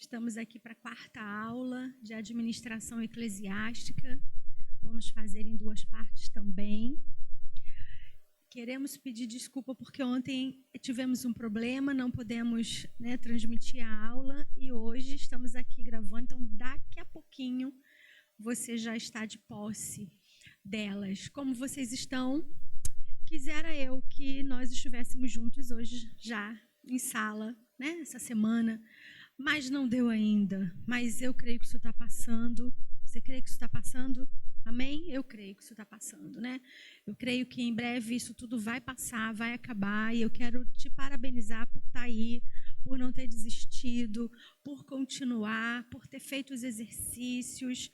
Estamos aqui para a quarta aula de administração eclesiástica. Vamos fazer em duas partes também. Queremos pedir desculpa porque ontem tivemos um problema, não pudemos, transmitir a aula e hoje estamos aqui gravando, então daqui a pouquinho você já está de posse delas. Como vocês estão? Quisera eu que nós estivéssemos juntos hoje já em sala, essa semana, mas não deu ainda. Mas eu creio que isso está passando. Você crê que isso está passando? Amém? Eu creio que isso está passando, Eu creio que em breve isso tudo vai passar, vai acabar. E eu quero te parabenizar por estar aí, por não ter desistido, por continuar, por ter feito os exercícios.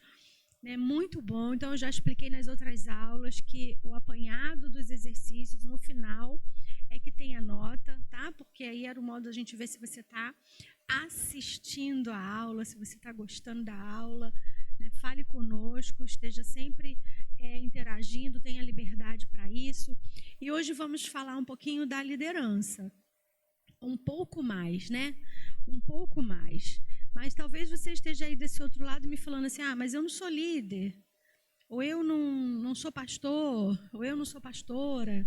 Muito bom. Então, eu já expliquei nas outras aulas que o apanhado dos exercícios, no final, é que tem a nota, tá? Porque aí era o modo de a gente ver se você está assistindo a aula, se você está gostando da aula. Fale conosco, esteja sempre interagindo, tenha liberdade para isso. E hoje vamos falar um pouquinho da liderança. Um pouco mais, Um pouco mais. Mas talvez você esteja aí desse outro lado me falando assim, mas eu não sou líder, ou eu não sou pastor, ou eu não sou pastora,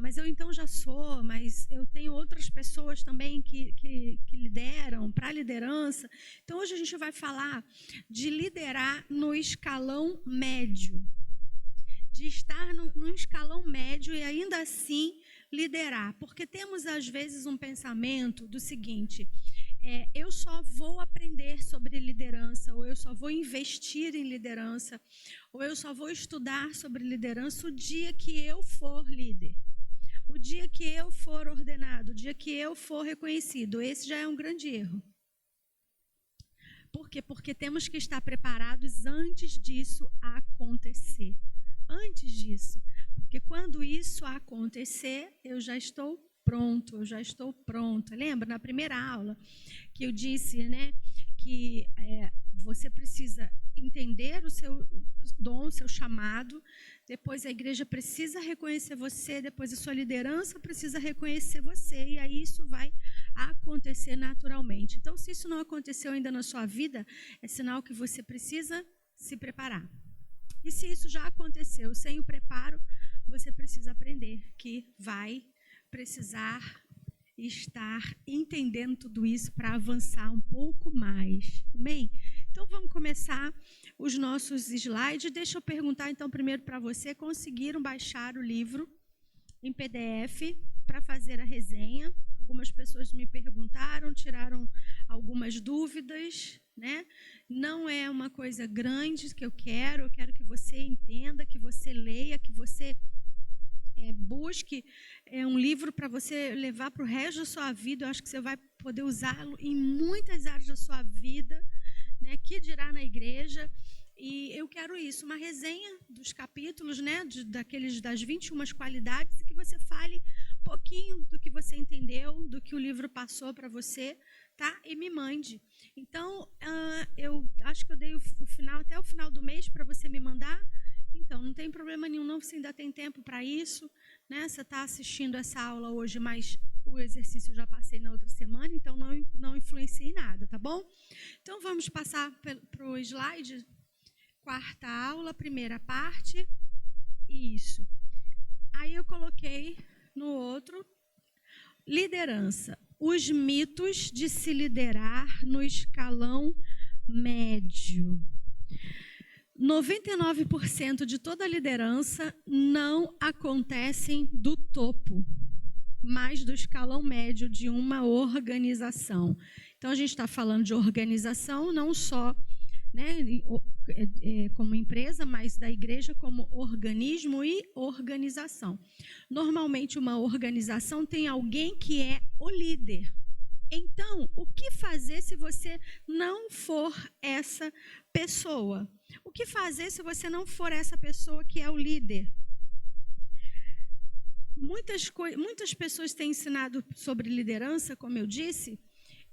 mas eu então já sou, mas eu tenho outras pessoas também que lideram, para a liderança. Então hoje a gente vai falar de liderar no escalão médio, de estar no escalão médio e ainda assim liderar, porque temos às vezes um pensamento do seguinte: eu só vou aprender sobre liderança, ou eu só vou investir em liderança, ou eu só vou estudar sobre liderança o dia que eu for líder, o dia que eu for ordenado, o dia que eu for reconhecido. Esse já é um grande erro. Por quê? Porque temos que estar preparados antes disso acontecer. Antes disso. Porque quando isso acontecer, eu já estou pronto, eu já estou pronta. Lembra, na primeira aula, que eu disse, que você precisa entender o seu dom, o seu chamado, depois a igreja precisa reconhecer você, depois a sua liderança precisa reconhecer você, e aí isso vai acontecer naturalmente. Então, se isso não aconteceu ainda na sua vida, é sinal que você precisa se preparar. E se isso já aconteceu sem o preparo, você precisa aprender que vai precisar estar entendendo tudo isso para avançar um pouco mais. Amém? Então, vamos começar os nossos slides. Deixa eu perguntar, então, primeiro para você. Conseguiram baixar o livro em PDF para fazer a resenha? Algumas pessoas me perguntaram, tiraram algumas dúvidas, Não é uma coisa grande que eu quero que você entenda, que você leia, que você busque um livro para você levar para o resto da sua vida. Eu acho que você vai poder usá-lo em muitas áreas da sua vida, que dirá na igreja. E eu quero isso, uma resenha dos capítulos, das 21 qualidades, e que você fale um pouquinho do que você entendeu, do que o livro passou para você, tá? E me mande. Então, eu acho que eu dei até o final do mês para você me mandar. Então, não tem problema nenhum, não, você ainda tem tempo para isso, Você está assistindo essa aula hoje, mas o exercício eu já passei na outra semana, então não influencia em nada, tá bom? Então, vamos passar para o slide. Quarta aula, primeira parte. Isso. Aí eu coloquei no outro, liderança. Os mitos de se liderar no escalão médio. 99% de toda a liderança não acontecem do topo, mas do escalão médio de uma organização. Então, a gente está falando de organização, não só como empresa, mas da igreja como organismo e organização. Normalmente, uma organização tem alguém que é o líder. Então, o que fazer se você não for essa pessoa? O que fazer se você não for essa pessoa que é o líder? Muitas pessoas têm ensinado sobre liderança, como eu disse,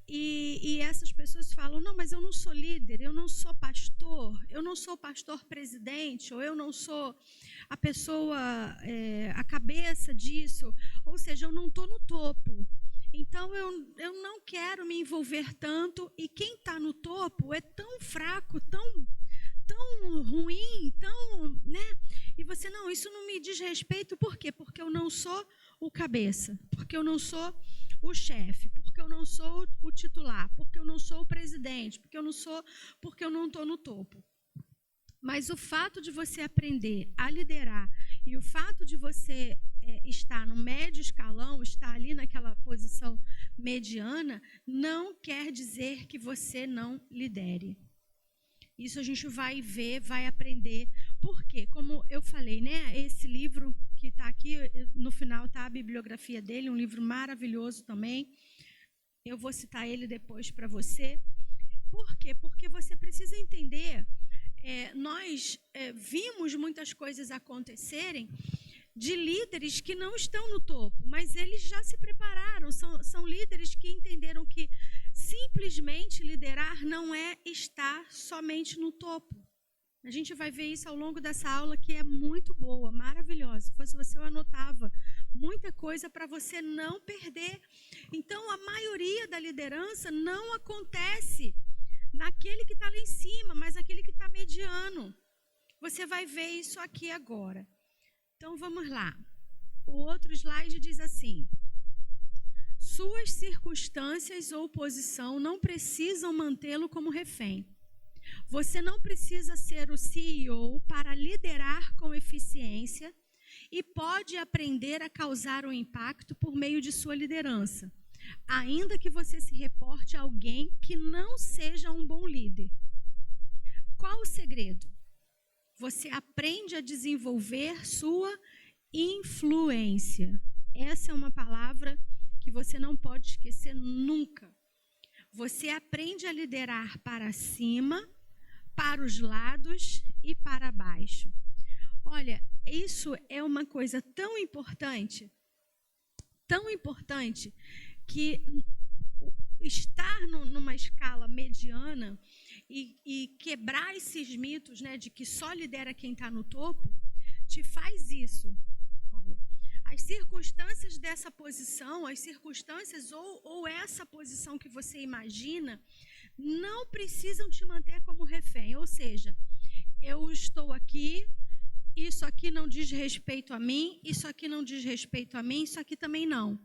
e essas pessoas falam: não, mas eu não sou líder, eu não sou pastor presidente, ou eu não sou a pessoa, a cabeça disso, ou seja, eu não estou no topo. Então, eu não quero me envolver tanto. E quem está no topo é tão fraco, tão ruim, né? E você, não, isso não me diz respeito. Por quê? Porque eu não sou o cabeça, porque eu não sou o chefe, porque eu não sou o titular, porque eu não sou o presidente, porque eu não estou no topo. Mas o fato de você aprender a liderar e o fato de você estar no médio escalão, estar ali naquela posição mediana, não quer dizer que você não lidere. Isso a gente vai ver, vai aprender. Por quê? Como eu falei, né? Esse livro que está aqui, no final está a bibliografia dele, um livro maravilhoso também. Eu vou citar ele depois para você. Por quê? Porque você precisa entender, nós vimos muitas coisas acontecerem de líderes que não estão no topo, mas eles já se prepararam, são líderes que entenderam que simplesmente liderar não é estar somente no topo. A gente vai ver isso ao longo dessa aula, que é muito boa, maravilhosa. Se fosse você, eu anotava muita coisa para você não perder. Então, a maioria da liderança não acontece naquele que está lá em cima, mas naquele que está mediano. Você vai ver isso aqui agora. Então, vamos lá. O outro slide diz assim: suas circunstâncias ou posição não precisam mantê-lo como refém. Você não precisa ser o CEO para liderar com eficiência e pode aprender a causar um impacto por meio de sua liderança, ainda que você se reporte a alguém que não seja um bom líder. Qual o segredo? Você aprende a desenvolver sua influência. Essa é uma palavra que você não pode esquecer nunca. Você aprende a liderar para cima, para os lados e para baixo. Olha, isso é uma coisa tão importante, que estar numa escala mediana e quebrar esses mitos, né, de que só lidera quem está no topo, te faz isso. Olha, as circunstâncias dessa posição, as circunstâncias ou essa posição que você imagina, não precisam te manter como refém. Ou seja, eu estou aqui, isso aqui não diz respeito a mim, isso aqui não diz respeito a mim, isso aqui também não.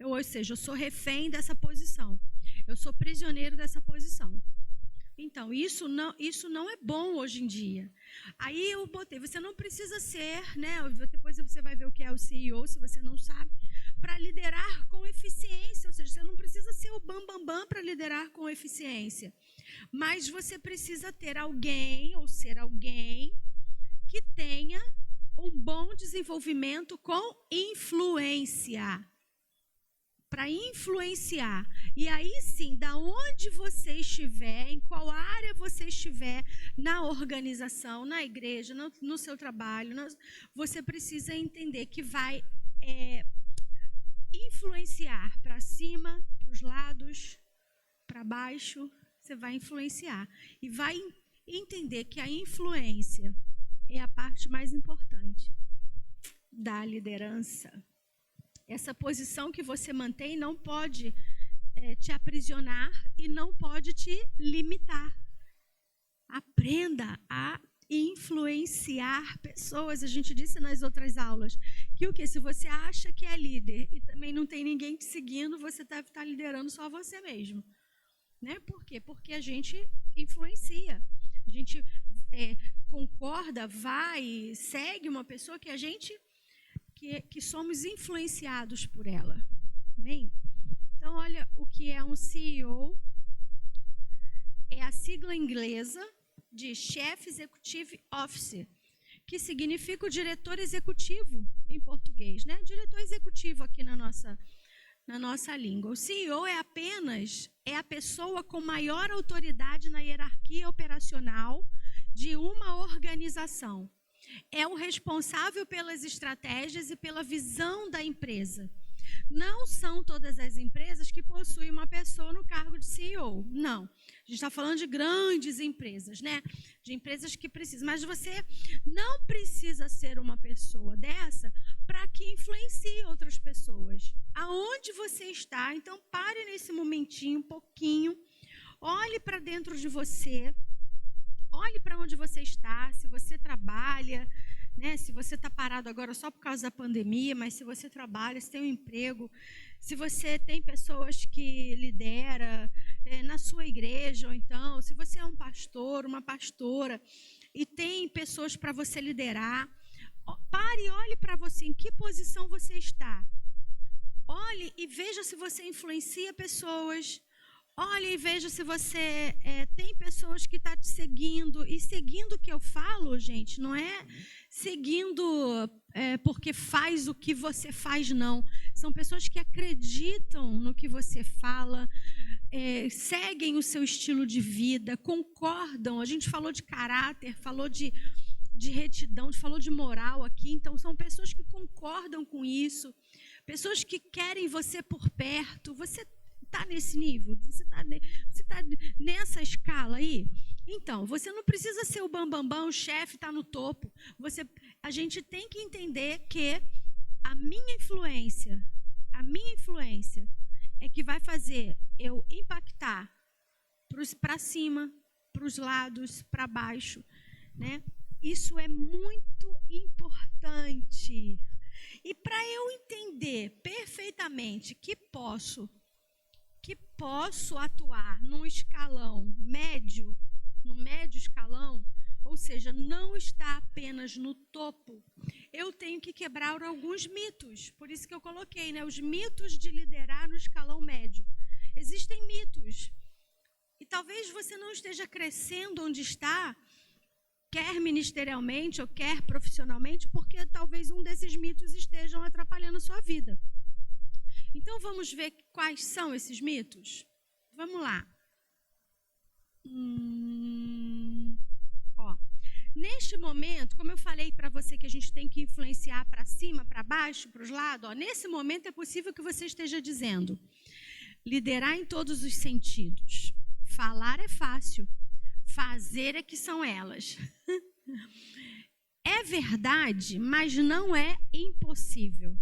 Ou seja, eu sou refém dessa posição. Eu sou prisioneiro dessa posição. Então, isso não é bom hoje em dia. Aí eu botei, você não precisa ser, né? Depois você vai ver o que é o CEO, se você não sabe, para liderar com eficiência. Ou seja, você não precisa ser o bambambam para liderar com eficiência. Mas você precisa ter alguém, ou ser alguém, que tenha um bom desenvolvimento com influência. Para influenciar. E aí sim, da onde você estiver, em qual área você estiver, na organização, na igreja, no seu trabalho, você precisa entender que vai influenciar para cima, para os lados, para baixo, você vai influenciar. E vai entender que a influência é a parte mais importante da liderança. Essa posição que você mantém não pode te aprisionar e não pode te limitar. Aprenda a influenciar pessoas. A gente disse nas outras aulas que o quê? Se você acha que é líder e também não tem ninguém te seguindo, você deve estar liderando só você mesmo. Né? Por quê? Porque a gente influencia. A gente concorda, vai, segue uma pessoa que a gente... Que somos influenciados por ela. Amém? Então, olha o que é um CEO. É a sigla inglesa de Chief Executive Officer, que significa o diretor executivo em português, né? Diretor executivo aqui na nossa língua. O CEO é a pessoa com maior autoridade na hierarquia operacional de uma organização. É o responsável pelas estratégias e pela visão da empresa. Não são todas as empresas que possuem uma pessoa no cargo de CEO. Não. A gente está falando de grandes empresas, né? De empresas que precisam. Mas você não precisa ser uma pessoa dessa para que influencie outras pessoas. Aonde você está, então pare nesse momentinho, um pouquinho. Olhe para dentro de você. Olhe para onde você está, se você trabalha, né? Se você está parado agora só por causa da pandemia, mas se você trabalha, se tem um emprego, se você tem pessoas que lidera na sua igreja, ou então, se você é um pastor, uma pastora, e tem pessoas para você liderar, pare e olhe para você, em que posição você está. Olhe e veja se você influencia pessoas. Olhe e veja se você tem pessoas que estão te seguindo. E seguindo o que eu falo, gente, não é seguindo porque faz o que você faz, não. São pessoas que acreditam no que você fala, seguem o seu estilo de vida, concordam. A gente falou de caráter, falou de retidão, falou de moral aqui. Então, são pessoas que concordam com isso, pessoas que querem você por perto. Você está nesse nível? Você está nessa escala aí? Então, você não precisa ser o bambambam, o chefe está no topo. A gente tem que entender que a minha influência é que vai fazer eu impactar para cima, para os lados, para baixo, né? Isso é muito importante. E para eu entender perfeitamente que posso atuar num escalão médio, no médio escalão, ou seja, não está apenas no topo, eu tenho que quebrar alguns mitos. Por isso que eu coloquei, né, os mitos de liderar no escalão médio. Existem mitos. E talvez você não esteja crescendo onde está, quer ministerialmente ou quer profissionalmente, porque talvez um desses mitos estejam atrapalhando a sua vida. Então, vamos ver quais são esses mitos? Vamos lá. Neste momento, como eu falei para você que a gente tem que influenciar para cima, para baixo, para os lados, nesse momento é possível que você esteja dizendo: liderar em todos os sentidos. Falar é fácil, fazer é que são elas. É verdade, mas não é impossível.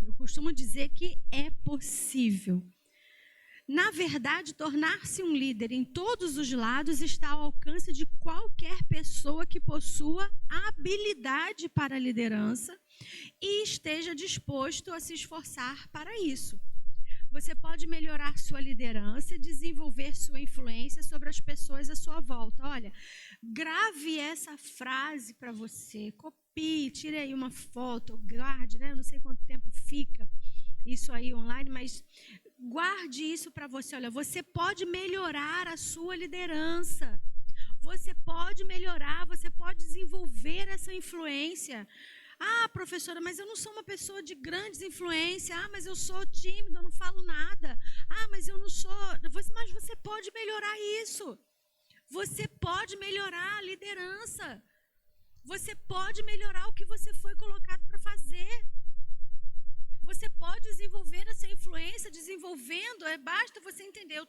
Eu costumo dizer que é possível. Na verdade, tornar-se um líder em todos os lados está ao alcance de qualquer pessoa que possua habilidade para a liderança e esteja disposto a se esforçar para isso. Você pode melhorar sua liderança e desenvolver sua influência sobre as pessoas à sua volta. Olha, grave essa frase para você, copie, tire aí uma foto, guarde, né? Eu não sei quanto tempo fica isso aí online, mas guarde isso para você. Olha, você pode melhorar a sua liderança. Você pode melhorar, você pode desenvolver essa influência. Ah, professora, mas eu não sou uma pessoa de grandes influências. Ah, mas eu sou tímida, eu não falo nada. Ah, mas eu não sou... Mas você pode melhorar isso. Você pode melhorar a liderança. Você pode melhorar o que você foi colocado para fazer. Você pode desenvolver essa influência, desenvolvendo, basta você entender, eu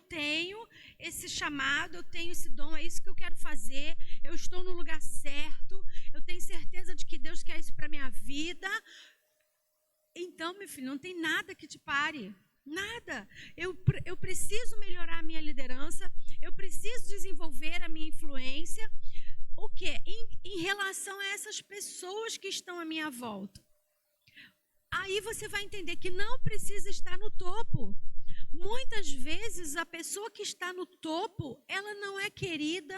tenho esse chamado, eu tenho esse dom, é isso que eu quero fazer, eu estou no lugar certo, eu tenho certeza de que Deus quer isso para a minha vida. Então, meu filho, não tem nada que te pare, nada. Eu preciso melhorar a minha liderança, eu preciso desenvolver a minha influência. O quê? Em relação a essas pessoas que estão à minha volta. Aí você vai entender que não precisa estar no topo. Muitas vezes a pessoa que está no topo, ela não é querida,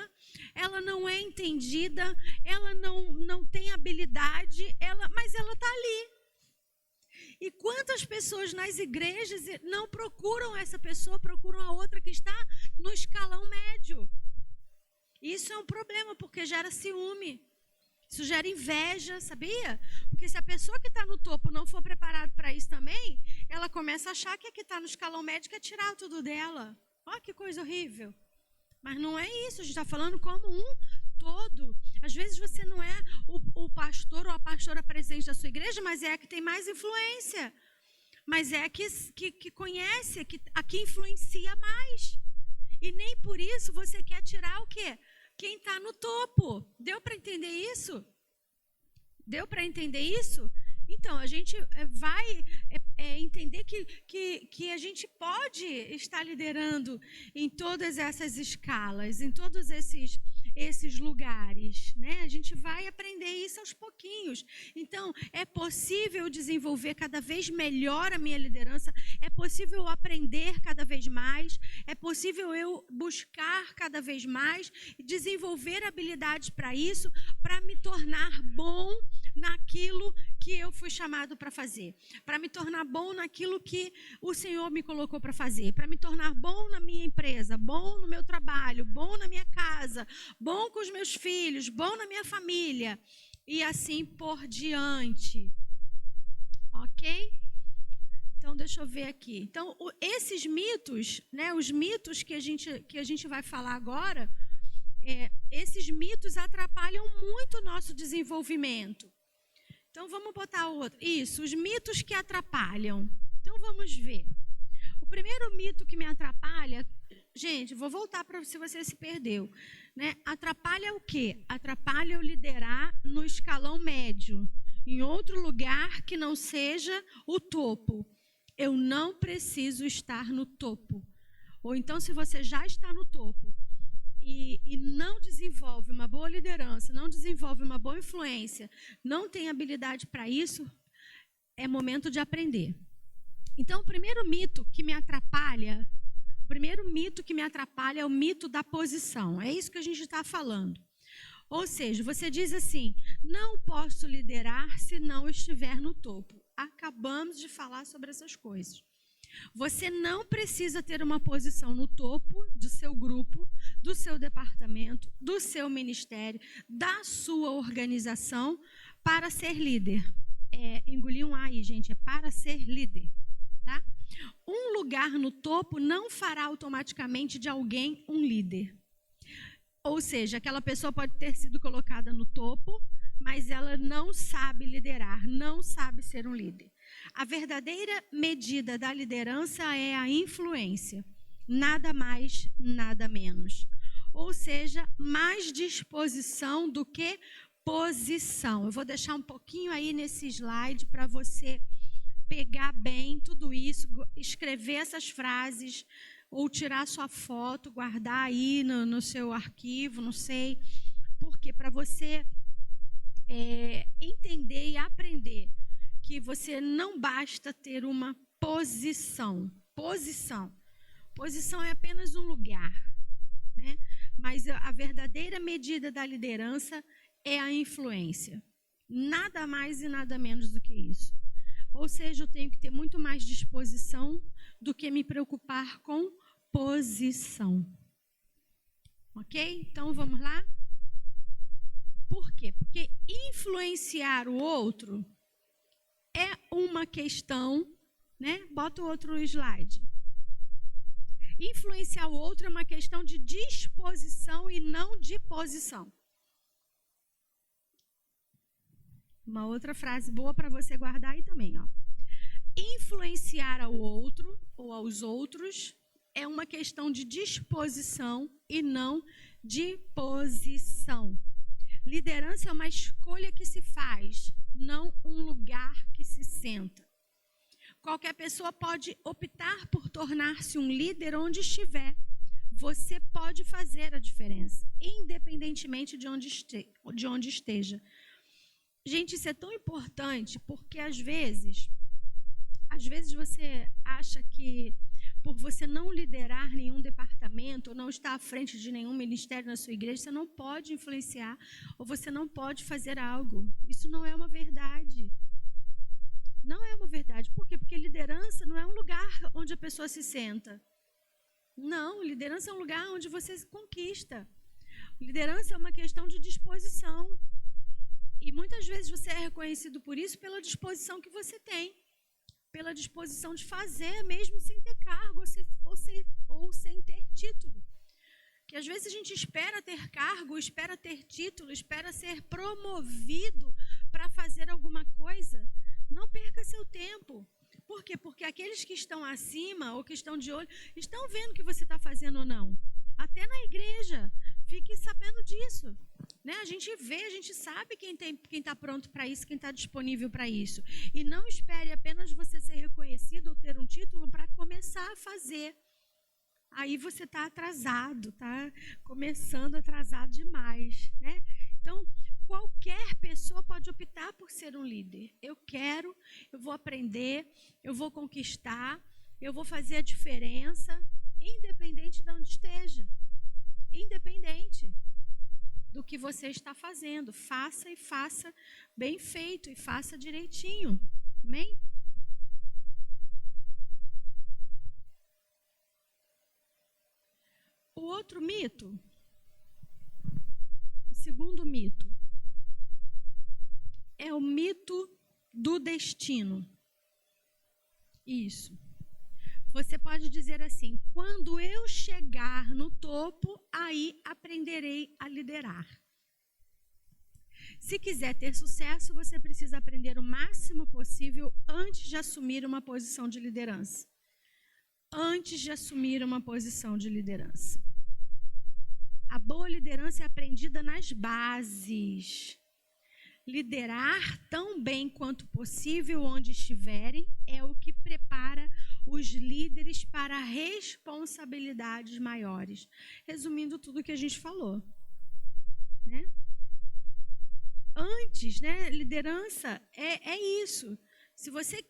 ela não é entendida, ela não tem habilidade, mas ela está ali. E quantas pessoas nas igrejas não procuram essa pessoa, procuram a outra que está no escalão médio? Isso é um problema, porque gera ciúme. Isso gera inveja, sabia? Porque se a pessoa que está no topo não for preparada para isso também, ela começa a achar que a que está no escalão médio quer tirar tudo dela. Olha que coisa horrível. Mas não é isso, a gente está falando como um todo. Às vezes você não é o pastor ou a pastora presente da sua igreja, mas é a que tem mais influência. Mas é a que conhece, a que influencia mais. E nem por isso você quer tirar o quê? Quem está no topo. Deu para entender isso? Deu para entender isso? Então, a gente vai entender que a gente pode estar liderando em todas essas escalas, em todos esses lugares, né? A gente vai aprender isso aos pouquinhos. Então, é possível desenvolver cada vez melhor a minha liderança, é possível eu aprender cada vez mais, é possível eu buscar cada vez mais e desenvolver habilidades para isso, para me tornar bom naquilo que eu fui chamado para fazer, para me tornar bom naquilo que o Senhor me colocou para fazer, para me tornar bom na minha empresa, bom no meu trabalho, bom na minha casa, bom com os meus filhos, bom na minha família e assim por diante. Ok? Então, deixa eu ver aqui. Então, esses mitos, né, os mitos que a gente vai falar agora, esses mitos atrapalham muito o nosso desenvolvimento. Então, vamos botar outro. Isso, os mitos que atrapalham. Então, vamos ver. O primeiro mito que me atrapalha, gente, vou voltar para se você se perdeu, né? Atrapalha o quê? Atrapalha eu liderar no escalão médio, em outro lugar que não seja o topo. Eu não preciso estar no topo. Ou então, se você já está no topo e não desenvolve uma boa liderança, não desenvolve uma boa influência, não tem habilidade para isso, é momento de aprender. Então, o primeiro mito que me atrapalha é o mito da posição. É isso que a gente está falando. Ou seja, você diz assim, não posso liderar se não estiver no topo. Acabamos de falar sobre essas coisas. Você não precisa ter uma posição no topo do seu grupo, do seu departamento, do seu ministério, da sua organização para ser líder. Engoli um A aí, gente, é para ser líder, tá? Um lugar no topo não fará automaticamente de alguém um líder. Ou seja, aquela pessoa pode ter sido colocada no topo, mas ela não sabe liderar, não sabe ser um líder. A verdadeira medida da liderança é a influência, nada mais, nada menos. Ou seja, mais disposição do que posição. Eu vou deixar um pouquinho aí nesse slide para você pegar bem tudo isso, escrever essas frases, ou tirar sua foto, guardar aí no seu arquivo, não sei. Porque para você entender e aprender que você não basta ter uma posição. Posição é apenas um lugar, né? Mas a verdadeira medida da liderança é a influência. Nada mais e nada menos do que isso. Ou seja, eu tenho que ter muito mais disposição do que me preocupar com posição. Ok? Então, vamos lá? Por quê? Porque influenciar o outro é uma questão, né? Bota o outro slide. Influenciar o outro é uma questão de disposição e não de posição. Uma outra frase boa para você guardar aí também, ó. Influenciar ao outro ou aos outros é uma questão de disposição e não de posição. Liderança é uma escolha que se faz, não um lugar que se senta. Qualquer pessoa pode optar por tornar-se um líder onde estiver. Você pode fazer a diferença, independentemente de onde esteja. Gente, isso é tão importante porque às vezes você acha que por você não liderar nenhum departamento ou não estar à frente de nenhum ministério na sua igreja, você não pode influenciar ou você não pode fazer algo. Isso não é uma verdade. Não é uma verdade. Por quê? Porque liderança não é um lugar onde a pessoa se senta. Não, liderança é um lugar onde você se conquista. Liderança é uma questão de disposição. E muitas vezes você é reconhecido por isso pela disposição que você tem. Pela disposição de fazer, mesmo sem ter cargo ou sem ter título. Que às vezes a gente espera ter cargo, espera ter título, espera ser promovido para fazer alguma coisa, não perca seu tempo. Por quê? Porque aqueles que estão acima ou que estão de olho, estão vendo o que você está fazendo ou não. Até na igreja, fique sabendo disso. Né? A gente vê, a gente sabe quem está pronto para isso, quem está disponível para isso. E não espere apenas você ser reconhecido ou ter um título para começar a fazer. Aí você está atrasado, está começando atrasado demais. Né? Então, qualquer pessoa pode optar por ser um líder. Eu vou aprender, eu vou conquistar, eu vou fazer a diferença, independente de onde esteja. Independente do que você está fazendo. Faça e faça bem feito e faça direitinho. Amém? O outro mito, o segundo mito, é o mito do destino. Isso. Você pode dizer assim: quando eu chegar no topo, aí aprenderei a liderar. Se quiser ter sucesso, você precisa aprender o máximo possível antes de assumir uma posição de liderança. Antes de assumir uma posição de liderança. A boa liderança é aprendida nas bases. Liderar tão bem quanto possível onde estiverem é o que prepara os líderes para responsabilidades maiores. Resumindo tudo o que a gente falou. Né? Antes, né, liderança é isso. Se você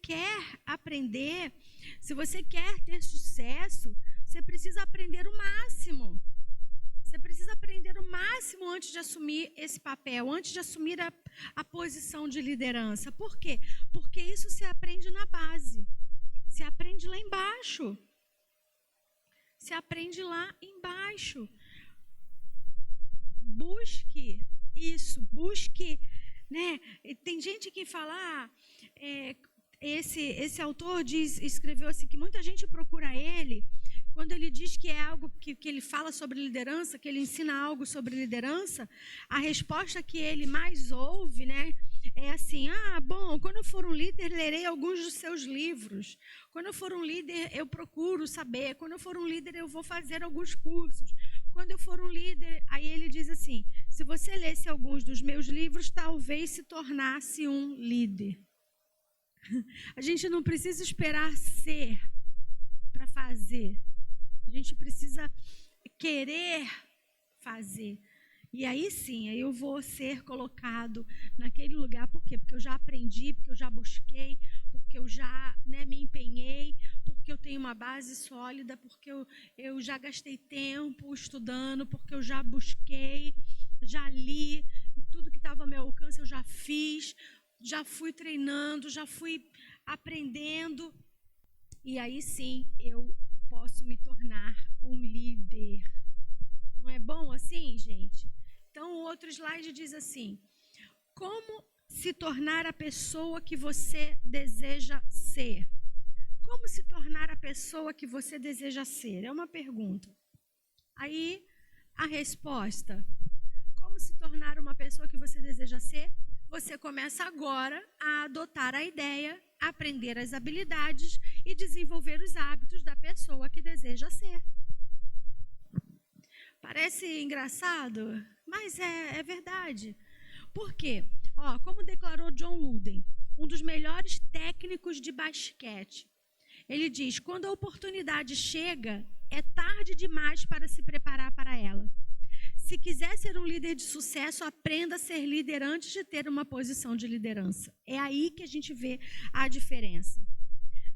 quer aprender, se você quer ter sucesso, você precisa aprender o máximo. Você precisa aprender o máximo antes de assumir esse papel, antes de assumir a posição de liderança. Por quê? Porque isso se aprende na base. Se aprende lá embaixo. Se aprende lá embaixo. Busque isso, busque, né? Tem gente que fala, esse autor escreveu assim, que muita gente procura ele, quando ele diz que é algo que ele fala sobre liderança, que ele ensina algo sobre liderança, a resposta que ele mais ouve, né, é assim: bom, quando eu for um líder, lerei alguns dos seus livros. Quando eu for um líder, eu procuro saber. Quando eu for um líder, eu vou fazer alguns cursos. Quando eu for um líder, aí ele diz assim: se você lesse alguns dos meus livros, talvez se tornasse um líder. A gente não precisa esperar ser para fazer. A gente precisa querer fazer. E aí sim, aí eu vou ser colocado naquele lugar. Por quê? Porque eu já aprendi, porque eu já busquei, porque eu já, né, me empenhei, porque eu tenho uma base sólida, porque eu já gastei tempo estudando, porque eu já busquei, já li, tudo que estava ao meu alcance eu já fiz, já fui treinando, já fui aprendendo. E aí sim, eu posso me tornar um líder. Não é bom assim, gente? Então, o outro slide diz assim: como se tornar a pessoa que você deseja ser? Como se tornar a pessoa que você deseja ser? É uma pergunta. Aí, a resposta: como se tornar uma pessoa que você deseja ser? Você começa agora a adotar a ideia, aprender as habilidades e desenvolver os hábitos da pessoa que deseja ser. Parece engraçado, mas é verdade. Por quê? Como declarou John Wooden, um dos melhores técnicos de basquete, ele diz: quando a oportunidade chega, é tarde demais para se preparar para ela. Se quiser ser um líder de sucesso, aprenda a ser líder antes de ter uma posição de liderança. É aí que a gente vê a diferença.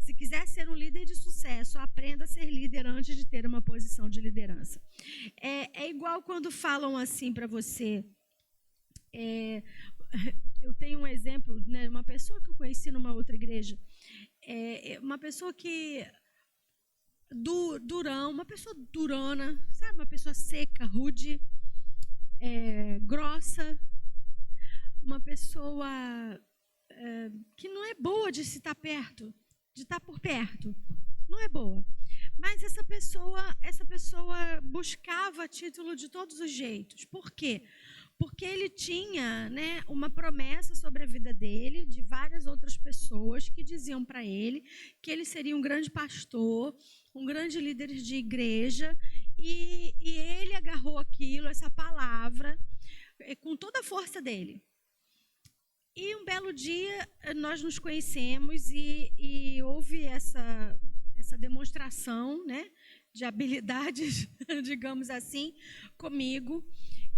Se quiser ser um líder de sucesso, aprenda a ser líder antes de ter uma posição de liderança. É igual quando falam assim para você. Eu tenho um exemplo, né, uma pessoa que eu conheci numa outra igreja. Uma pessoa que... uma pessoa durona, sabe? Uma pessoa seca, rude, grossa. Uma pessoa que não é boa de se estar perto. De estar por perto, não é boa. Mas essa pessoa buscava título de todos os jeitos. Por quê? porque ele tinha, né, uma promessa sobre a vida dele, de várias outras pessoas que diziam para ele que ele seria um grande pastor, um grande líder de igreja, e ele agarrou aquilo, essa palavra, com toda a força dele. E um belo dia nós nos conhecemos e houve essa demonstração, né, de habilidades, digamos assim, comigo.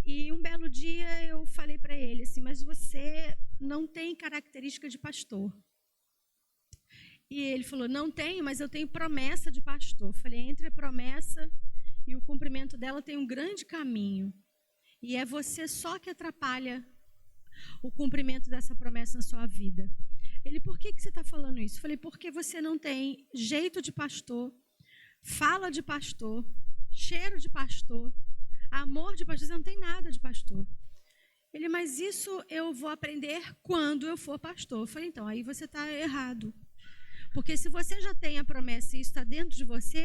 E um belo dia eu falei para ele assim, mas você não tem característica de pastor. E ele falou, não tenho, mas eu tenho promessa de pastor. Eu falei, entre a promessa e o cumprimento dela tem um grande caminho. E é você só que atrapalha o cumprimento dessa promessa na sua vida. Ele, por que você está falando isso? Eu falei, porque você não tem jeito de pastor, fala de pastor, cheiro de pastor, amor de pastor, você não tem nada de pastor. Ele, mas isso eu vou aprender quando eu for pastor. Eu falei, então, aí você está errado. Porque se você já tem a promessa e isso está dentro de você,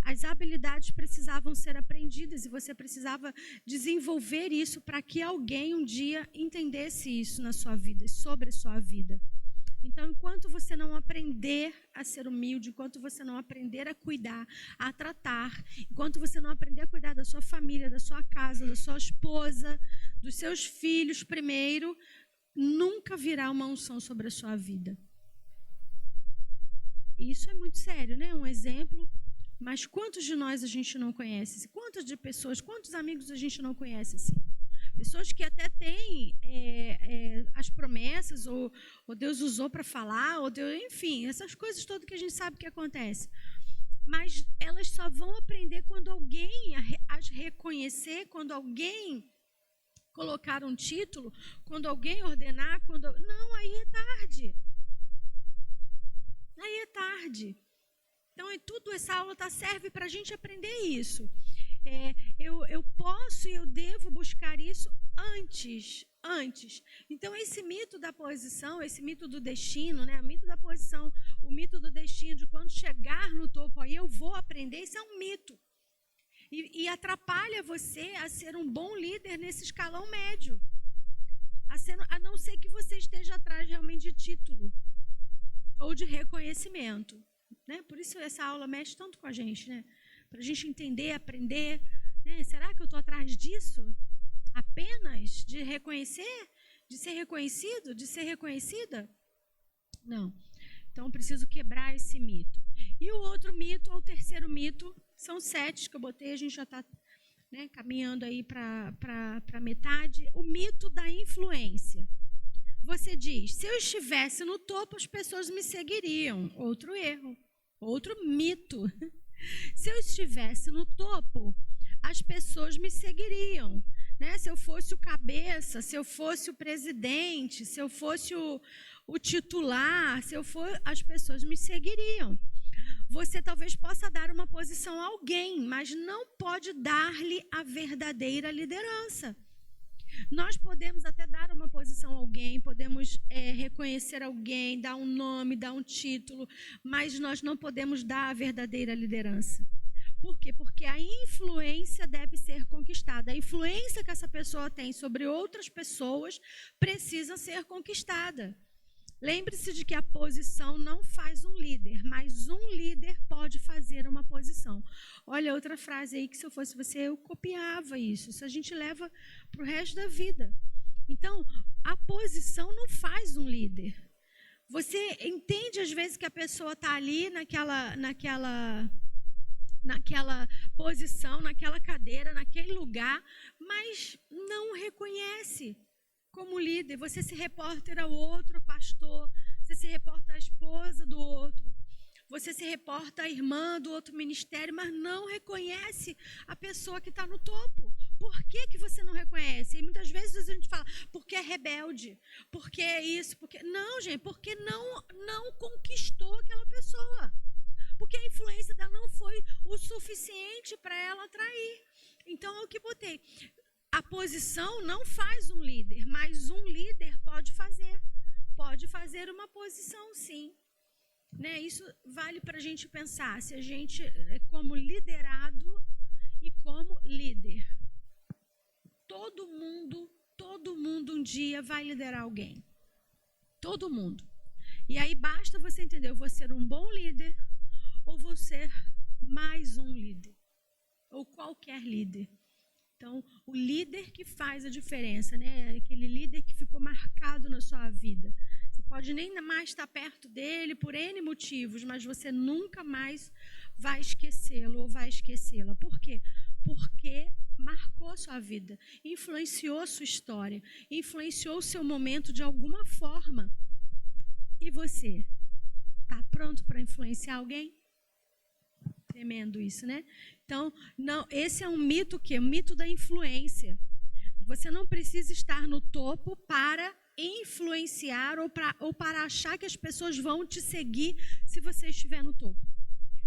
as habilidades precisavam ser aprendidas e você precisava desenvolver isso para que alguém um dia entendesse isso na sua vida, sobre a sua vida. Então, enquanto você não aprender a ser humilde, enquanto você não aprender a cuidar, a tratar, enquanto você não aprender a cuidar da sua família, da sua casa, da sua esposa, dos seus filhos primeiro, nunca virá uma unção sobre a sua vida. Isso é muito sério, né? Um exemplo. Mas quantos de nós a gente não conhece? Quantas de pessoas, quantos amigos a gente não conhece assim? Pessoas que até têm as promessas, ou Deus usou para falar, ou Deus, enfim, essas coisas todas que a gente sabe que acontece. Mas elas só vão aprender quando alguém as reconhecer, quando alguém colocar um título, quando alguém ordenar, não, aí é tarde. Aí é tarde. Então, tudo essa aula serve para a gente aprender isso. Eu posso e eu devo buscar isso antes. Então, esse mito da posição, esse mito do destino, né? O mito da posição, o mito do destino, de quando chegar no topo, aí eu vou aprender, isso é um mito. E atrapalha você a ser um bom líder nesse escalão médio. A não ser que você esteja atrás realmente de título ou de reconhecimento. Né? Por isso essa aula mexe tanto com a gente, né? Para a gente entender, aprender, né? Será que eu estou atrás disso? Apenas de reconhecer? De ser reconhecido? De ser reconhecida? Não. Então, eu preciso quebrar esse mito. E o outro mito, ou o terceiro mito, são 7 que eu botei, a gente já está, né, caminhando aí para metade. O mito da influência. Você diz, se eu estivesse no topo, as pessoas me seguiriam. Outro erro, outro mito. Se eu estivesse no topo, as pessoas me seguiriam. Né? Se eu fosse o cabeça, se eu fosse o presidente, se eu fosse o titular, as pessoas me seguiriam. Você talvez possa dar uma posição a alguém, mas não pode dar-lhe a verdadeira liderança. Nós podemos até dar uma posição a alguém, podemos reconhecer alguém, dar um nome, dar um título, mas nós não podemos dar a verdadeira liderança. Por quê? Porque a influência deve ser conquistada. A influência que essa pessoa tem sobre outras pessoas precisa ser conquistada. Lembre-se de que a posição não faz um líder, mas um líder pode fazer uma posição. Olha outra frase aí que, se eu fosse você, eu copiava isso. Isso a gente leva para o resto da vida. Então, a posição não faz um líder. Você entende às vezes que a pessoa está ali naquela posição, naquela cadeira, naquele lugar, mas não reconhece como líder. Você se reporta ao outro pastor, você se reporta à esposa do outro, você se reporta à irmã do outro ministério, mas não reconhece a pessoa que está no topo. Por que você não reconhece? E muitas vezes a gente fala, porque é rebelde, porque é isso, porque... Não, gente, porque não conquistou aquela pessoa. Porque a influência dela não foi o suficiente para ela atrair. Então, é o que botei. A posição não faz um líder, mas um líder pode fazer uma posição, sim. Né? Isso vale para a gente pensar, se a gente é como liderado e como líder. Todo dia vai liderar alguém. Todo mundo. E aí basta você entender, eu vou ser um bom líder ou vou ser mais um líder. Ou qualquer líder. Então, o líder que faz a diferença, né? Aquele líder que ficou marcado na sua vida. Você pode nem mais estar perto dele por N motivos, mas você nunca mais vai esquecê-lo ou vai esquecê-la. Por quê? Porque marcou a sua vida, influenciou a sua história, influenciou o seu momento de alguma forma. E você? Está pronto para influenciar alguém? Tremendo isso, né? Então, não, esse é um mito que é o mito da influência. Você não precisa estar no topo para influenciar ou para achar que as pessoas vão te seguir se você estiver no topo.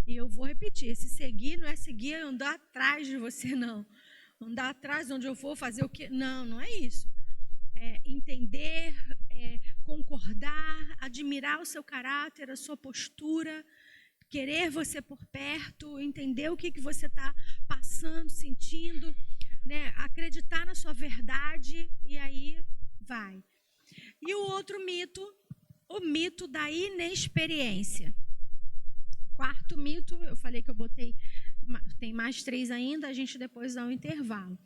E eu vou repetir, esse seguir não é seguir andar atrás de você, não. Andar atrás onde eu vou fazer o quê? Não, não é isso. É entender, concordar, admirar o seu caráter, a sua postura, querer você por perto, entender o que você está passando, sentindo, né? Acreditar na sua verdade e aí vai. E o outro mito, o mito da inexperiência. Quarto mito, eu falei que eu botei, tem mais 3 ainda, a gente depois dá um intervalo.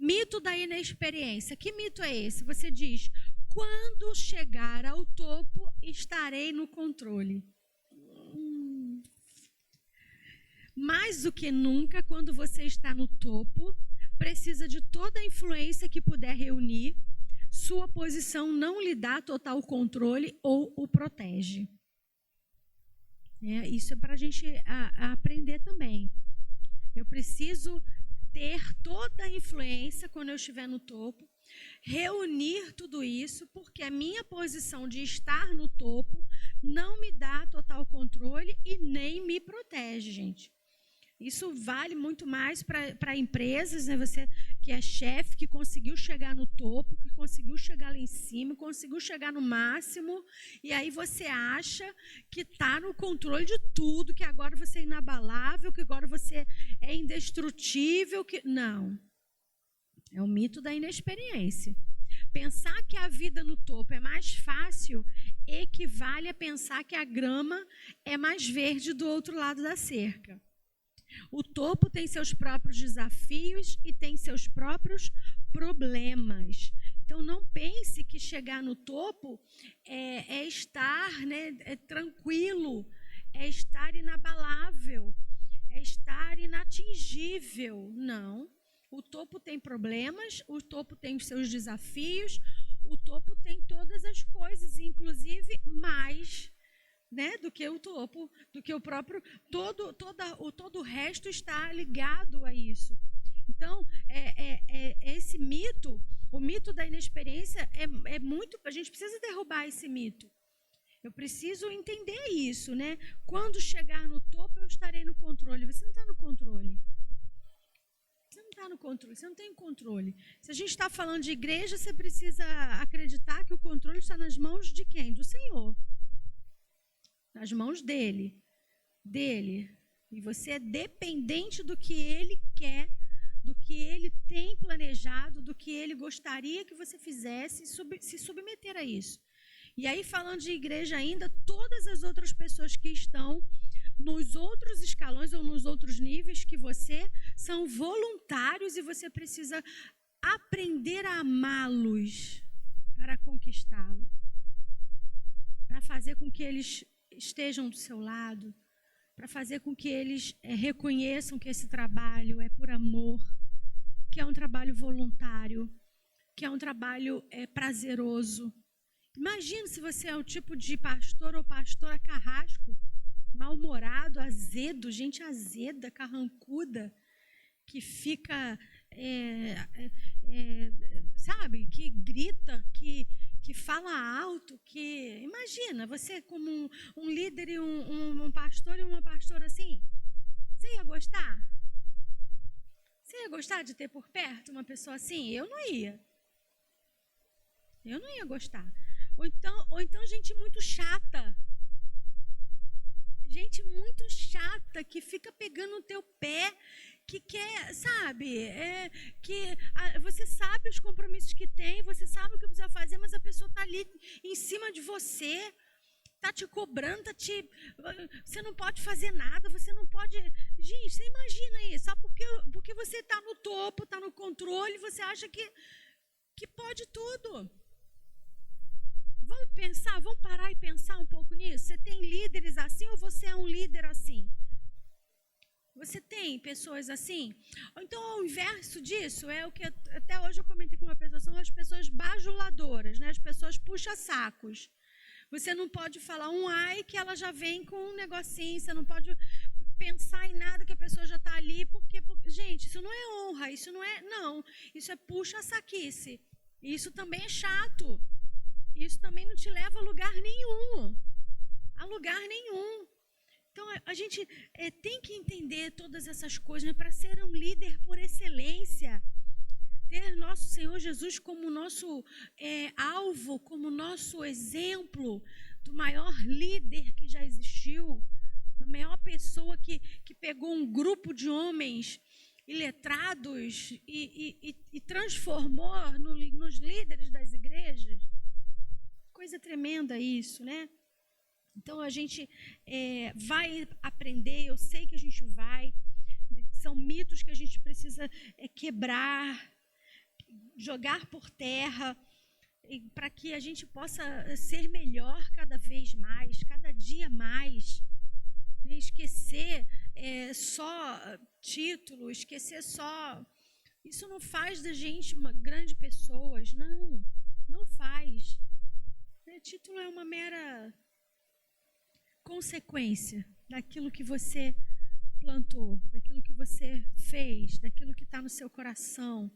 Mito da inexperiência. Que mito é esse? Você diz, quando chegar ao topo, estarei no controle. Mais do que nunca, quando você está no topo, precisa de toda a influência que puder reunir. Sua posição não lhe dá total controle ou o protege. Isso é para a gente aprender também. Eu preciso ter toda a influência quando eu estiver no topo, reunir tudo isso, porque a minha posição de estar no topo não me dá total controle e nem me protege, gente. Isso vale muito mais para empresas, né? Você que é chefe, que conseguiu chegar no topo, que conseguiu chegar lá em cima, conseguiu chegar no máximo, e aí você acha que está no controle de tudo, que agora você é inabalável, que agora você é indestrutível. Não. É o mito da inexperiência. Pensar que a vida no topo é mais fácil equivale a pensar que a grama é mais verde do outro lado da cerca. O topo tem seus próprios desafios e tem seus próprios problemas. Então, não pense que chegar no topo é estar, né, tranquilo, é estar inabalável, é estar inatingível. Não. O topo tem problemas, o topo tem os seus desafios, o topo tem todas as coisas, inclusive mais, né, do que o topo, do que o próprio, todo o resto está ligado a isso. Então, esse mito, o mito da inexperiência é muito, a gente precisa derrubar esse mito. Eu preciso entender isso, né? Quando chegar no topo, eu estarei no controle. Você não está no controle. Você não está no controle, você não tem controle. Se a gente está falando de igreja, você precisa acreditar que o controle está nas mãos de quem? Do Senhor. Nas mãos dele. E você é dependente do que ele quer, do que ele tem planejado, do que ele gostaria que você fizesse, se submeter a isso. E aí, falando de igreja ainda, todas as outras pessoas que estão nos outros escalões ou nos outros níveis que você são voluntários e você precisa aprender a amá-los para conquistá-los, para fazer com que eles estejam do seu lado, para fazer com que eles reconheçam que esse trabalho é por amor, que é um trabalho voluntário, que é um trabalho prazeroso. Imagina se você é o tipo de pastor ou pastora carrasco, mal-humorado, azedo, gente azeda, carrancuda, que fica, sabe, que grita, que fala alto, que... Imagina, você como um líder e um pastor e uma pastora assim, você ia gostar? Você ia gostar de ter por perto uma pessoa assim? Eu não ia. Eu não ia gostar. Ou então gente muito chata. Gente muito chata que fica pegando o teu pé, que quer, sabe, você sabe os compromissos que tem, você sabe o que precisa fazer, mas a pessoa está ali em cima de você, está te cobrando, você não pode fazer nada, você não pode... Gente, você imagina isso, só porque você está no topo, está no controle, você acha que pode tudo. Vamos parar e pensar um pouco nisso? Você tem líderes assim ou você é um líder assim? Você tem pessoas assim? Então, ao inverso disso, é o que até hoje eu comentei com uma pessoa, são as pessoas bajuladoras, né? As pessoas puxa-sacos. Você não pode falar um ai que ela já vem com um negocinho, você não pode pensar em nada que a pessoa já está ali, porque, gente, isso não é honra, isso não é, não, isso é puxa-saquice. Isso também é chato. Isso também não te leva a lugar nenhum. A lugar nenhum. Então, a gente tem que entender todas essas coisas, né, para ser um líder por excelência. Ter nosso Senhor Jesus como nosso alvo, como nosso exemplo do maior líder que já existiu, da maior pessoa que pegou um grupo de homens iletrados e transformou nos líderes das igrejas. Coisa tremenda isso, né? Então, a gente vai aprender, eu sei que a gente vai. São mitos que a gente precisa quebrar, jogar por terra, para que a gente possa ser melhor cada vez mais, cada dia mais. Né? Esquecer só título, esquecer só... Isso não faz da gente uma grande pessoa, não faz. Título é uma mera consequência daquilo que você plantou, daquilo que você fez, daquilo que está no seu coração.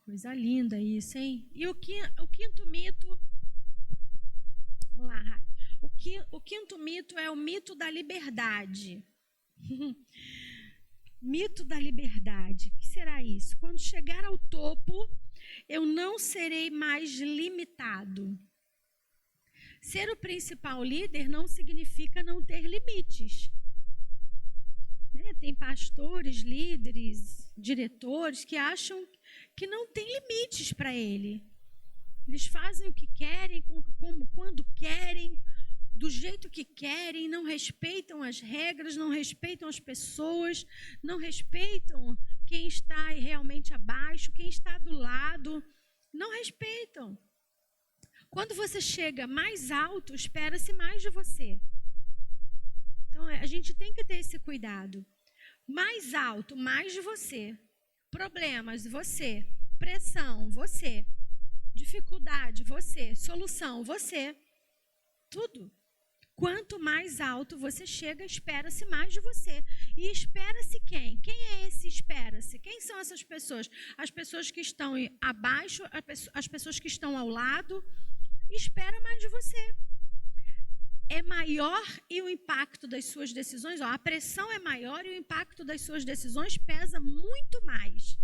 Coisa linda isso, hein? E o quinto mito... Vamos lá, Rai. O quinto mito é o mito da liberdade. Mito da liberdade. O que será isso? Quando chegar ao topo, eu não serei mais limitado. Ser o principal líder não significa não ter limites. Né? Tem pastores, líderes, diretores que acham que não tem limites para ele. Eles fazem o que querem, quando querem, do jeito que querem, não respeitam as regras, não respeitam as pessoas, não respeitam quem está realmente abaixo, quem está do lado, não respeitam. Quando você chega mais alto, espera-se mais de você. Então, a gente tem que ter esse cuidado. Mais alto, mais de você. Problemas, você. Pressão, você. Dificuldade, você. Solução, você. Tudo. Quanto mais alto você chega, espera-se mais de você. E espera-se quem? Quem é esse espera-se? Quem são essas pessoas? As pessoas que estão abaixo, as pessoas que estão ao lado. Espera mais de você. É maior e o impacto das suas decisões, a pressão é maior e o impacto das suas decisões pesa muito mais.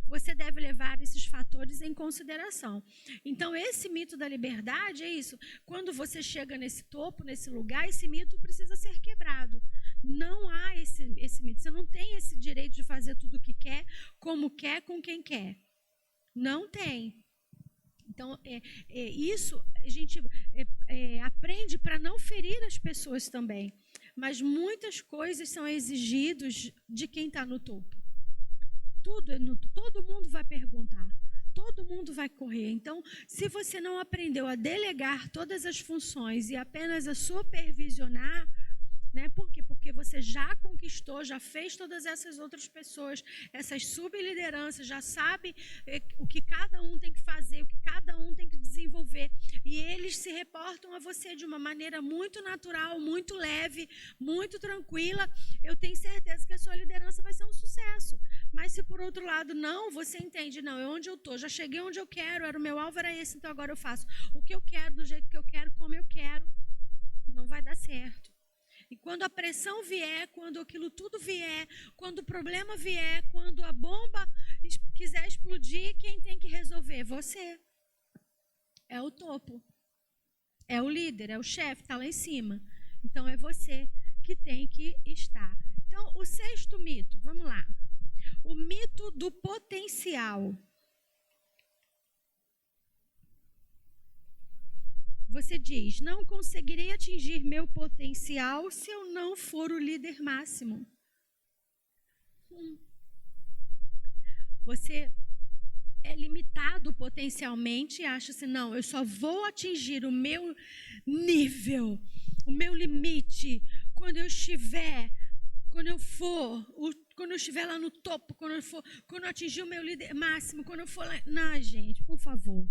Você deve levar esses fatores em consideração. Então, esse mito da liberdade é isso. Quando você chega nesse topo, nesse lugar, esse mito precisa ser quebrado. Não há esse mito. Você não tem esse direito de fazer tudo o que quer, como quer, com quem quer. Não tem. Então, isso a gente aprende para não ferir as pessoas também. Mas muitas coisas são exigidas de quem está no topo. Todo mundo vai perguntar, todo mundo vai correr. Então, se você não aprendeu a delegar todas as funções e apenas a supervisionar, né? Por quê? Porque você já conquistou, já fez todas essas outras pessoas, essas sublideranças, já sabe o que cada um tem que fazer, o que cada um tem que desenvolver. E eles se reportam a você de uma maneira muito natural, muito leve, muito tranquila. Eu tenho certeza que a sua liderança vai ser um sucesso. Mas se por outro lado não, você entende, não, é onde eu estou, já cheguei onde eu quero, o meu alvo era esse, então agora eu faço o que eu quero, do jeito que eu quero, como eu quero. Não vai dar certo. E quando a pressão vier, quando aquilo tudo vier, quando o problema vier, quando a bomba quiser explodir, quem tem que resolver? Você. É o topo. É o líder, é o chefe, está lá em cima. Então, é você que tem que estar. Então, o sexto mito, vamos lá. O mito do potencial. Você diz, não conseguirei atingir meu potencial se eu não for o líder máximo. Você é limitado potencialmente e acha assim, não, eu só vou atingir o meu nível, o meu limite, quando eu estiver lá no topo, quando eu atingir o meu líder máximo, quando eu for lá... Não, gente, por favor.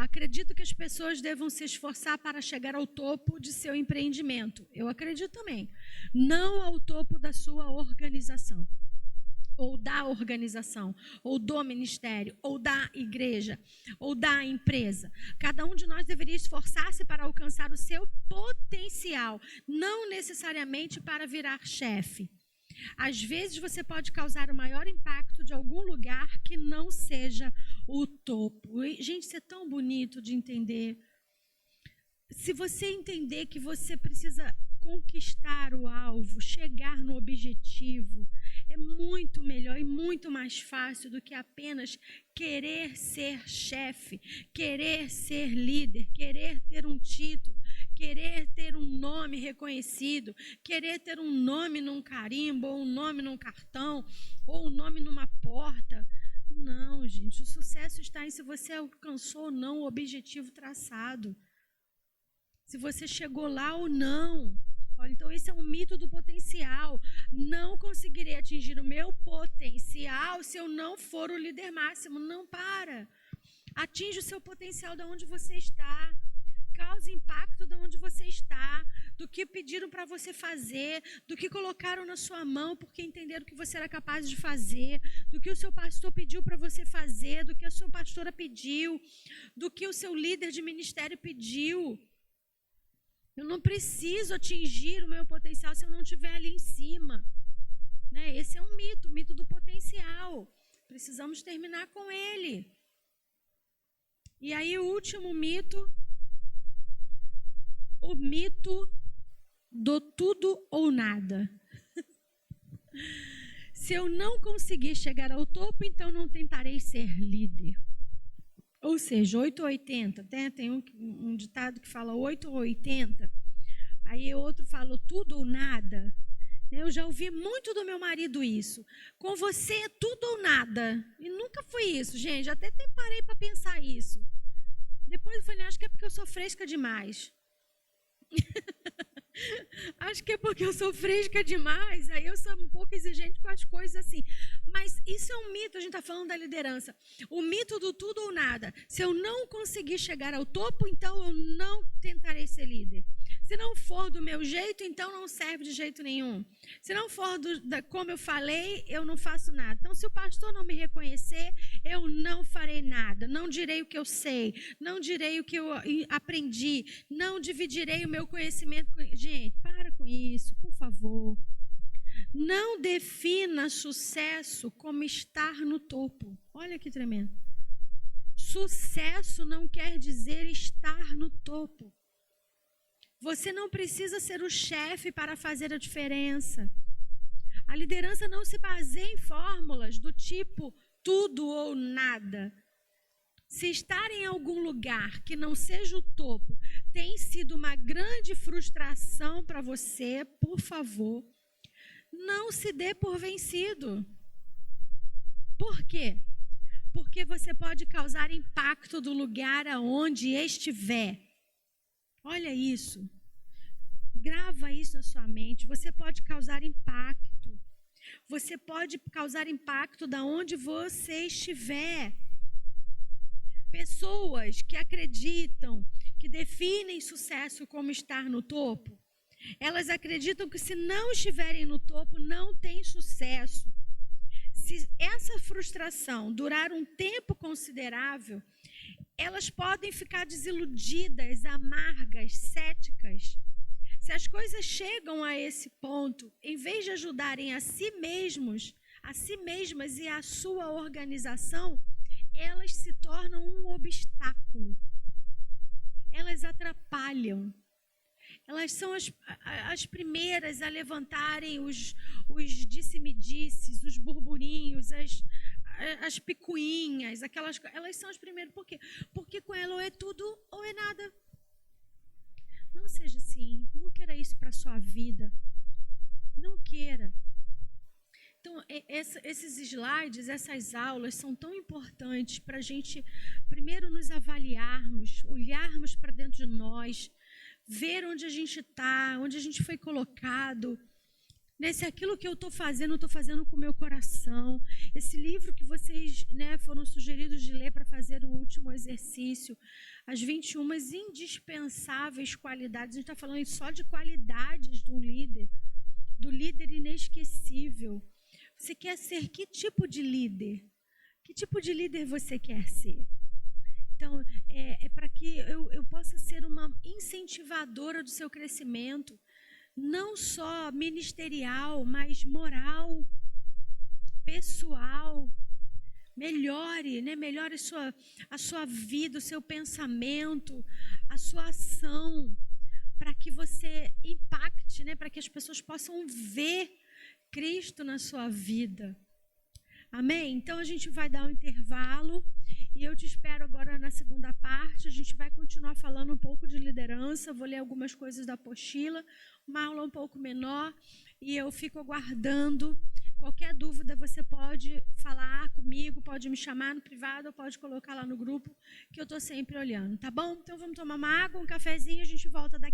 Acredito que as pessoas devam se esforçar para chegar ao topo de seu empreendimento. Eu acredito também. Não ao topo da sua organização, ou da organização, ou do ministério, ou da igreja, ou da empresa. Cada um de nós deveria esforçar-se para alcançar o seu potencial, não necessariamente para virar chefe. Às vezes você pode causar o maior impacto de algum lugar que não seja o topo. Gente, isso é tão bonito de entender. Se você entender que você precisa conquistar o alvo, chegar no objetivo, é muito melhor e muito mais fácil do que apenas querer ser chefe, querer ser líder, querer ter um título, querer ter um nome reconhecido, querer ter um nome num carimbo, ou um nome num cartão, ou um nome numa porta. Não, gente, o sucesso está em se você alcançou ou não o objetivo traçado. Se você chegou lá ou não. Olha, então esse é um mito do potencial. Não conseguirei atingir o meu potencial se eu não for o líder máximo. Não, para. Atinge o seu potencial de onde você está. Cause impacto de onde você está, do que pediram para você fazer, do que colocaram na sua mão porque entenderam que você era capaz de fazer, do que o seu pastor pediu para você fazer, do que a sua pastora pediu, do que o seu líder de ministério pediu. Eu não preciso atingir o meu potencial se eu não estiver ali em cima. Né? Esse é um mito, o mito do potencial. Precisamos terminar com ele. E aí o último mito, o mito do tudo ou nada. Se eu não conseguir chegar ao topo, então não tentarei ser líder. Ou seja, 8 ou 80. Tem um ditado que fala 8 ou 80. Aí outro fala tudo ou nada. Eu já ouvi muito do meu marido isso. Com você é tudo ou nada. E nunca foi isso, gente. Até parei para pensar isso. Depois eu falei, acho que é porque eu sou fresca demais. Acho que é porque eu sou fresca demais. Aí eu sou um pouco exigente com as coisas assim. Mas isso é um mito, a gente está falando da liderança. O mito do tudo ou nada. Se eu não conseguir chegar ao topo, então eu não tentarei ser líder. Se não for do meu jeito, então não serve de jeito nenhum. Se não for como eu falei, eu não faço nada. Então, se o pastor não me reconhecer, eu não farei nada. Não direi o que eu sei. Não direi o que eu aprendi. Não dividirei o meu conhecimento. Gente, para com isso, por favor. Não defina sucesso como estar no topo. Olha que tremendo. Sucesso não quer dizer estar no topo. Você não precisa ser o chefe para fazer a diferença. A liderança não se baseia em fórmulas do tipo tudo ou nada. Se estar em algum lugar que não seja o topo tem sido uma grande frustração para você, por favor, não se dê por vencido. Por quê? Porque você pode causar impacto do lugar aonde estiver. Olha isso. Grava isso na sua mente. Você pode causar impacto. Você pode causar impacto da onde você estiver. Pessoas que acreditam, que definem sucesso como estar no topo, elas acreditam que se não estiverem no topo, não tem sucesso. Se essa frustração durar um tempo considerável, elas podem ficar desiludidas, amargas, céticas. Se as coisas chegam a esse ponto, em vez de ajudarem a si mesmas e a sua organização, elas se tornam um obstáculo. Elas atrapalham. Elas são as primeiras a levantarem os disse-me-disses, os burburinhos, as picuinhas, elas são as primeiras. Por quê? Porque com ela ou é tudo ou é nada. Não seja assim. Não queira isso para a sua vida. Não queira. Então, esses slides, essas aulas são tão importantes para a gente, primeiro, nos avaliarmos, olharmos para dentro de nós, ver onde a gente está, onde a gente foi colocado. Se aquilo que eu estou fazendo com o meu coração. Esse livro que vocês, foram sugeridos de ler para fazer o último exercício, as 21 indispensáveis qualidades. A gente está falando só de qualidades do líder inesquecível. Você quer ser que tipo de líder? Que tipo de líder você quer ser? Então, é para que eu possa ser uma incentivadora do seu crescimento, não só ministerial, mas moral, pessoal. Melhore, melhore a sua vida, o seu pensamento, a sua ação, para que você impacte, para que as pessoas possam ver Cristo na sua vida. Amém? Então a gente vai dar um intervalo e eu te espero agora na segunda parte. A gente vai continuar falando um pouco de liderança. Vou ler algumas coisas da apostila, uma aula um pouco menor, e eu fico aguardando. Qualquer dúvida você pode falar comigo, pode me chamar no privado ou pode colocar lá no grupo, que eu estou sempre olhando, tá bom? Então vamos tomar uma água, um cafezinho e a gente volta daqui.